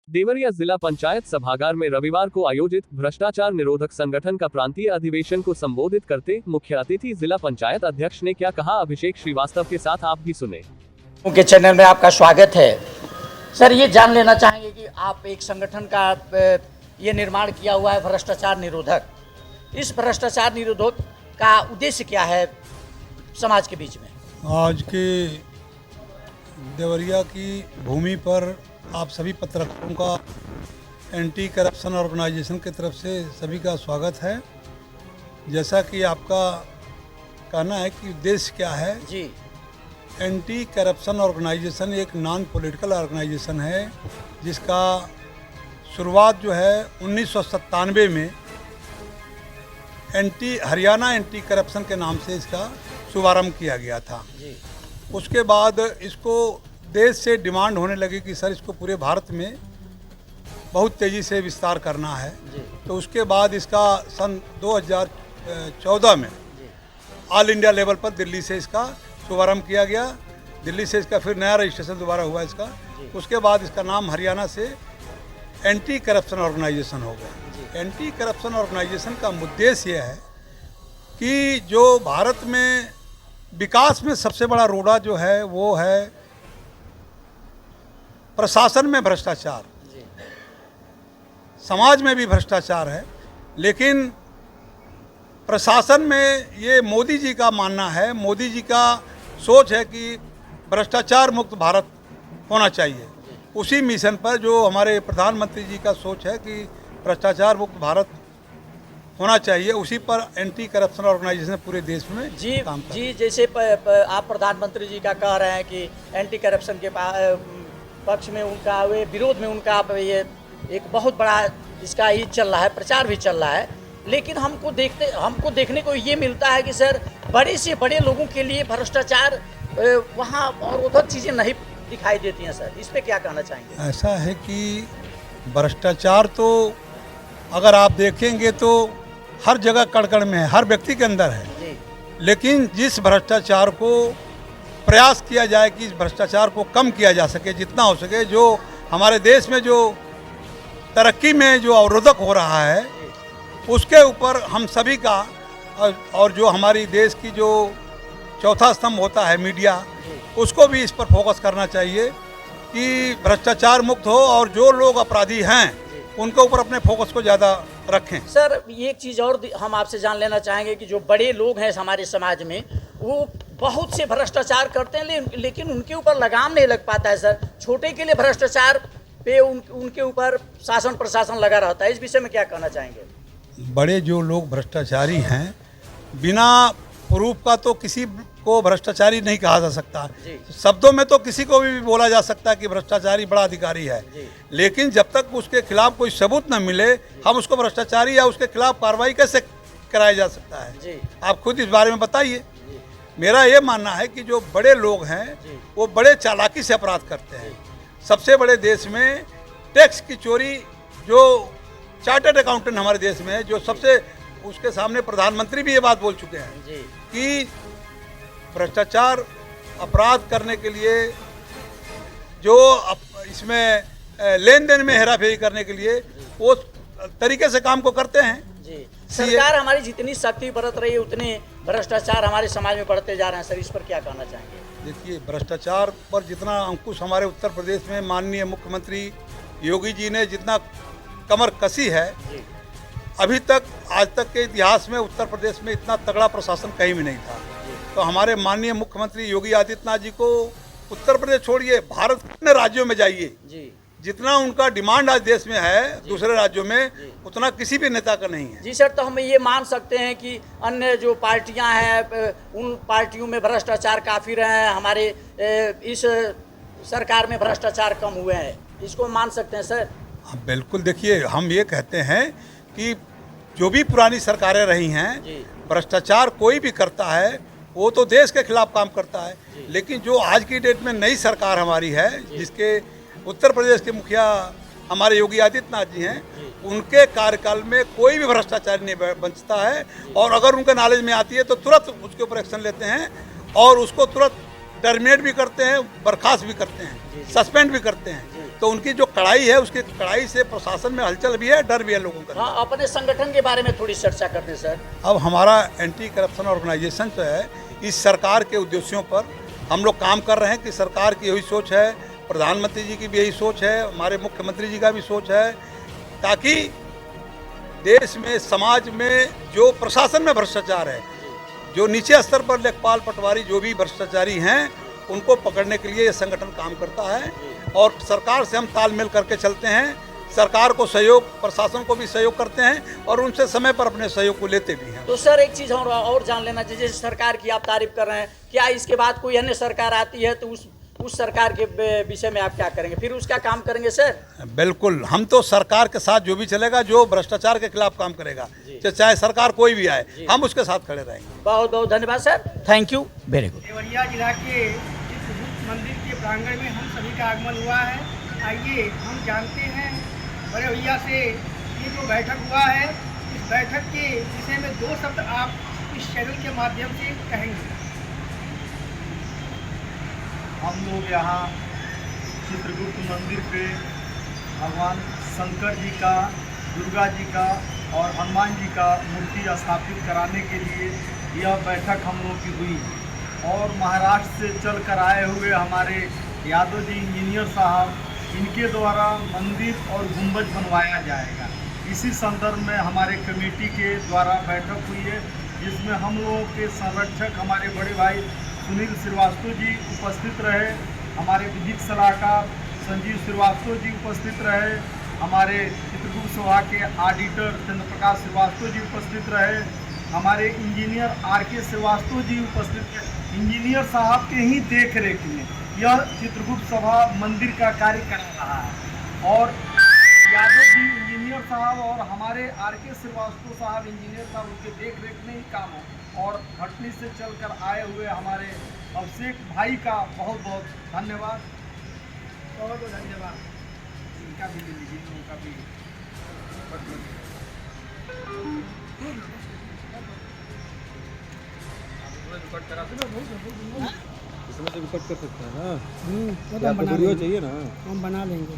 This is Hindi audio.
देवरिया जिला पंचायत सभागार में रविवार को आयोजित भ्रष्टाचार निरोधक संगठन का प्रांतीय अधिवेशन को संबोधित करते मुख्य अतिथि जिला पंचायत अध्यक्ष ने क्या कहा, अभिषेक श्रीवास्तव के साथ आप भी सुने। उनके चैनल में आपका स्वागत है। सर, ये जान लेना चाहेंगे कि आप एक संगठन का ये निर्माण किया हुआ है भ्रष्टाचार निरोधक। इस भ्रष्टाचार निरोधक का उद्देश्य क्या है समाज के बीच में? आज के देवरिया की भूमि पर आप सभी पत्रकारों का एंटी करप्शन ऑर्गेनाइजेशन की तरफ से सभी का स्वागत है। जैसा कि आपका कहना है कि उद्देश्य क्या है जी, एंटी करप्शन ऑर्गेनाइजेशन एक नॉन पॉलिटिकल ऑर्गेनाइजेशन है जिसका शुरुआत जो है 1997 में हरियाणा एंटी करप्शन के नाम से इसका शुभारंभ किया गया था जी। उसके बाद इसको देश से डिमांड होने लगी कि सर इसको पूरे भारत में बहुत तेज़ी से विस्तार करना है जी। तो उसके बाद इसका सन 2014 में ऑल इंडिया लेवल पर दिल्ली से इसका शुभारंभ किया गया। दिल्ली से इसका फिर नया रजिस्ट्रेशन दोबारा हुआ इसका। उसके बाद इसका नाम हरियाणा से एंटी करप्शन ऑर्गेनाइजेशन हो गया। एंटी करप्शन ऑर्गेनाइजेशन का उद्देश्य यह है कि जो भारत में विकास में सबसे बड़ा रोड़ा जो है वो है प्रशासन में भ्रष्टाचार, समाज में भी भ्रष्टाचार है, लेकिन प्रशासन में ये मोदी जी का मानना है, मोदी जी का सोच है कि भ्रष्टाचार मुक्त भारत होना चाहिए। उसी मिशन पर जो हमारे प्रधानमंत्री जी का सोच है कि भ्रष्टाचार मुक्त भारत होना चाहिए, उसी पर एंटी करप्शन ऑर्गेनाइजेशन पूरे देश में काम कर रही है। जैसे आप प्रधानमंत्री जी का कह रहे हैं कि एंटी करप्शन के पक्ष में उनका वे विरोध में उनका ये एक बहुत बड़ा इसका ही चल रहा है, प्रचार भी चल रहा है, लेकिन हमको देखने को ये मिलता है कि सर बड़े से बड़े लोगों के लिए भ्रष्टाचार वहाँ और उधर चीज़ें नहीं दिखाई देती हैं। सर, इस पे क्या कहना चाहेंगे? ऐसा है कि भ्रष्टाचार तो अगर आप देखेंगे तो हर जगह कण-कण में है, हर व्यक्ति के अंदर है जी। लेकिन जिस भ्रष्टाचार को प्रयास किया जाए कि इस भ्रष्टाचार को कम किया जा सके जितना हो सके, जो हमारे देश में जो तरक्की में जो अवरोधक हो रहा है उसके ऊपर हम सभी का और जो हमारी देश की जो चौथा स्तंभ होता है मीडिया, उसको भी इस पर फोकस करना चाहिए कि भ्रष्टाचार मुक्त हो और जो लोग अपराधी हैं उनके ऊपर अपने फोकस को ज़्यादा रखें। सर, एक चीज़ और हम आपसे जान लेना चाहेंगे कि जो बड़े लोग हैं हमारे समाज में वो बहुत से भ्रष्टाचार करते हैं लेकिन उनके ऊपर लगाम नहीं लग पाता है। सर, छोटे के लिए भ्रष्टाचार पे उनके ऊपर शासन प्रशासन लगा रहता है। इस विषय में क्या कहना चाहेंगे? बड़े जो लोग भ्रष्टाचारी हैं, बिना प्रूफ का तो किसी को भ्रष्टाचारी नहीं कहा जा सकता। शब्दों में तो किसी को भी बोला जा सकता है कि भ्रष्टाचारी बड़ा अधिकारी है, लेकिन जब तक उसके खिलाफ कोई सबूत न मिले हम उसको भ्रष्टाचारी या उसके खिलाफ कार्रवाई कैसे कराया जा सकता है? आप खुद इस बारे में बताइए। मेरा ये मानना है कि जो बड़े लोग हैं वो बड़े चालाकी से अपराध करते हैं। सबसे बड़े देश में टैक्स की चोरी, जो चार्टर्ड अकाउंटेंट हमारे देश में है, जो सबसे उसके सामने प्रधानमंत्री भी ये बात बोल चुके हैं कि भ्रष्टाचार अपराध करने के लिए जो इसमें लेन देन में हेराफेरी करने के लिए वो तरीके से काम को करते हैं। सरकार हमारी जितनी सख्ती बरत रही है उतने भ्रष्टाचार हमारे समाज में बढ़ते जा रहे हैं। सर, इस पर क्या कहना चाहेंगे? देखिए, भ्रष्टाचार पर जितना अंकुश हमारे उत्तर प्रदेश में माननीय मुख्यमंत्री योगी जी ने जितना कमर कसी है, अभी तक आज तक के इतिहास में उत्तर प्रदेश में इतना तगड़ा प्रशासन कहीं भी नहीं था। तो हमारे माननीय मुख्यमंत्री योगी आदित्यनाथ जी को उत्तर प्रदेश छोड़िए, भारत के राज्यों में जाइए, जितना उनका डिमांड आज देश में है दूसरे राज्यों में उतना किसी भी नेता का नहीं है। जी सर, तो हम ये मान सकते हैं कि अन्य जो पार्टियां हैं उन पार्टियों में भ्रष्टाचार काफ़ी रहे हैं, हमारे इस सरकार में भ्रष्टाचार कम हुए हैं, इसको मान सकते हैं सर? हाँ, बिल्कुल। देखिए, हम ये कहते हैं कि जो भी पुरानी सरकारें रही हैं, भ्रष्टाचार कोई भी करता है वो तो देश के खिलाफ काम करता है, लेकिन जो आज की डेट में नई सरकार हमारी है, जिसके उत्तर प्रदेश के मुखिया हमारे योगी आदित्यनाथ जी हैं, उनके कार्यकाल में कोई भी भ्रष्टाचारी नहीं बचता है, और अगर उनके नॉलेज में आती है तो तुरंत उसके ऊपर एक्शन लेते हैं और उसको तुरंत टर्मिनेट भी करते हैं, बर्खास्त भी करते हैं, सस्पेंड भी करते हैं। तो उनकी जो कड़ाई है, उसकी कड़ाई से प्रशासन में हलचल भी है, डर भी है लोगों का। हाँ, अपने संगठन के बारे में थोड़ी चर्चा करते हैं सर। अब हमारा एंटी करप्शन ऑर्गेनाइजेशन जो है, इस सरकार के उद्देश्यों पर हम लोग काम कर रहे हैं कि सरकार की यही सोच है, प्रधानमंत्री जी की भी यही सोच है, हमारे मुख्यमंत्री जी का भी सोच है, ताकि देश में, समाज में जो प्रशासन में भ्रष्टाचार है, जो नीचे स्तर पर लेखपाल पटवारी जो भी भ्रष्टाचारी हैं, उनको पकड़ने के लिए ये संगठन काम करता है। और सरकार से हम तालमेल करके चलते हैं, सरकार को सहयोग, प्रशासन को भी सहयोग करते हैं और उनसे समय पर अपने सहयोग को लेते भी हैं। तो सर एक चीज़ और जान लेना चाहिए, जैसे सरकार की आप तारीफ कर रहे हैं, क्या इसके बाद कोई अन्य सरकार आती है तो उस सरकार के विषय में आप क्या करेंगे, फिर उसका काम करेंगे सर? बिल्कुल, हम तो सरकार के साथ जो भी चलेगा, जो भ्रष्टाचार के खिलाफ काम करेगा, चाहे सरकार कोई भी आए, हम उसके साथ खड़े रहेंगे। बहुत बहुत धन्यवाद sir, thank you, very good. Deoria जिला के मंदिर के प्रांगण में हम सभी का आगमन हुआ है। आइए हम जानते हैं बड़े भैया से ये जो बैठक हुआ है, इस बैठक के विषय में 2 शब्द आप इस चैनल के माध्यम से कहेंगे। हम लोग यहाँ चित्रगुप्त मंदिर पे भगवान शंकर जी का, दुर्गा जी का और हनुमान जी का मूर्ति स्थापित कराने के लिए यह बैठक हम लोग की हुई। और महाराष्ट्र से चल कर आए हुए हमारे यादव जी इंजीनियर साहब, इनके द्वारा मंदिर और गुंबज बनवाया जाएगा। इसी संदर्भ में हमारे कमेटी के द्वारा बैठक हुई है, जिसमें हम लोगों के संरक्षक हमारे बड़े भाई सुनील श्रीवास्तव जी उपस्थित रहे, हमारे विधिक सलाहकार संजीव श्रीवास्तव जी उपस्थित रहे, हमारे चित्रगुप्त सभा के ऑडिटर चंद्र प्रकाश श्रीवास्तव जी उपस्थित रहे, हमारे इंजीनियर RK श्रीवास्तव जी उपस्थित रहे। इंजीनियर साहब के ही देख रेख में यह चित्रगुप्त सभा मंदिर का कार्य कर रहा है। और यादव जी इंजीनियर साहब और हमारे RK श्रीवास्तव साहब इंजीनियर साहब, उनके देख रेख में ही काम हो। और भटनी से चलकर आए हुए हमारे अभिषेक भाई का बहुत बहुत धन्यवाद, बहुत बहुत धन्यवाद। इनका भी ले लीजिए, उनका भी इसमें से भी कट कर सकते हैं ना, तो या तो वीडियो चाहिए ना, हम बना लेंगे।